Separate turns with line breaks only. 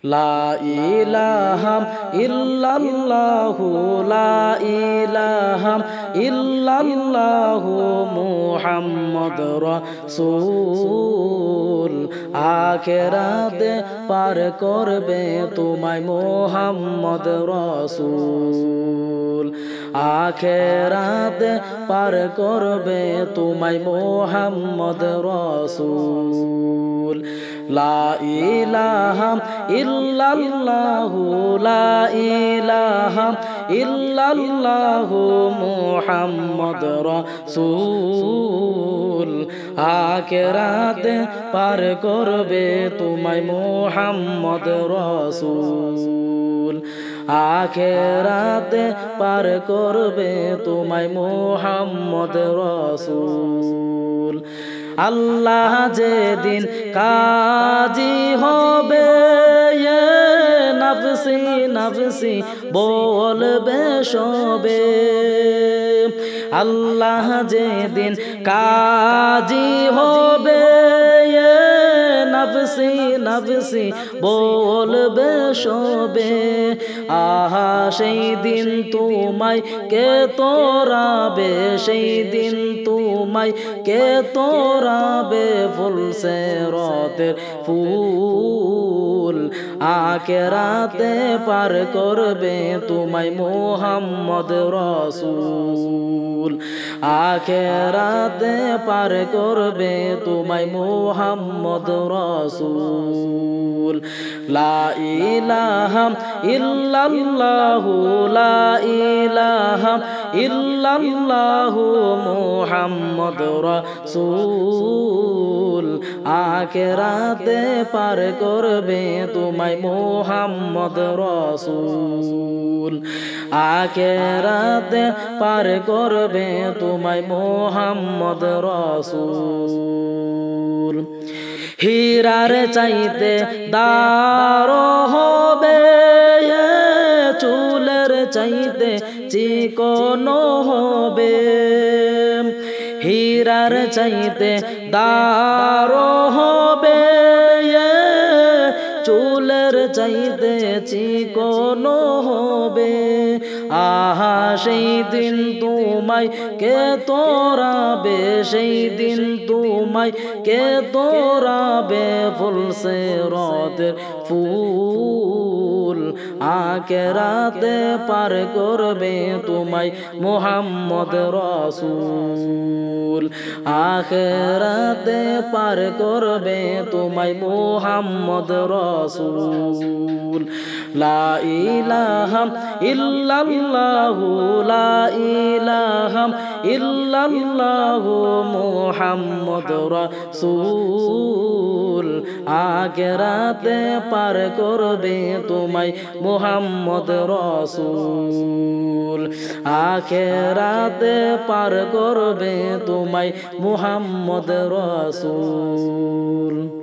লা ইলাহা ইল্লাল্লাহু লা ইলাহা ইল্লাল্লাহু মুহাম্মাদুর রাসূল আখিরাতে পার করবে তোমায় মুহাম্মদ রাসূল আখিরাতে পার করবে তোমায় মুহাম্মদ রাসূল লা ইলাহা ইল্লাল্লাহু লা ইলাহা ইল্লাল্লাহু মুহাম্মাদুর রাসূল আখিরাতে পার করবে তোমায় মুহাম্মদ রাসূল আখিরাতে পার করবে তোমায় মুহাম্মদ রাসূল আল্লাহ যেদিন কাজী হবে নফসি নফসি বলবে সবে আল্লাহ যেদিন কাজী হবে নফসি নফসি বলবে সবে আহা সেই দিন তোমায় কে তোরাবে সেই দিন তোমায় কে তোরাবে ফুল সিরাতের ফুল আখিরাতে পার করবে তোমায় মুহাম্মদ রাসূল আখিরাতে পার করবে তোমায় মুহাম্মদ রাসূল লা ইলাহা ইল্লাল্লাহু লা ইলাহা ইল্লাল্লাহু মুহাম্মাদুর রাসূল আখিরাতে পার করবে তোমায় মুহাম্মদ রাসূল আখিরাতে পার করবে তোমায় মুহাম্মদ রাসূল হীরার চাইতে দারো হবে চুলের চাইতে চিকন হবে হীরার চাইতে দারো হবে চুলের চাইতে চিকন হবে আহা সেই দিন তোমায় কে তোরাবে সেই দিন তোমায় কে তোরাবে ফুল সিরাতের ফুল আখিরাতে পার করবে তোমায় মুহাম্মদ রাসূল আখিরাতে পার করবে তোমায় মুহাম্মদ রাসূল লা ইলাহা ইল্লাল্লাহু লা ইলাহা ইল্লাল্লাহু মুহাম্মাদুর রাসূল আখিরাতে পার করবে তোমায় মুহাম্মদ রাসূল আখিরাতে পার করবে তোমায় মুহাম্মদ রাসূল।